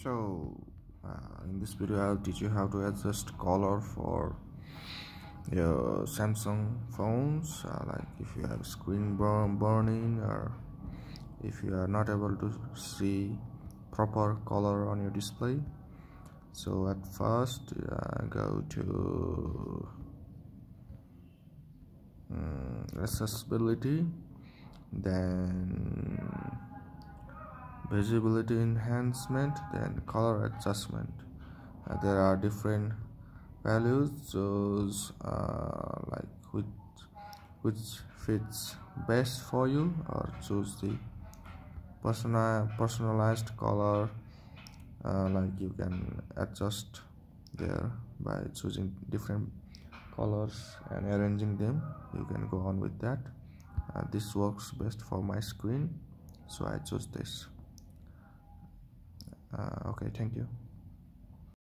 So in this video I'll teach you how to adjust color for your Samsung phones, like if you have screen burning, or if you are not able to see proper color on your display. So at first go to accessibility, then visibility enhancement, then color adjustment. There are different values, choose like which fits best for you, or choose the personalized color. Like you can adjust there by choosing different colors and arranging them. You can go on with that. This works best for my screen, so I chose this. Okay, thank you.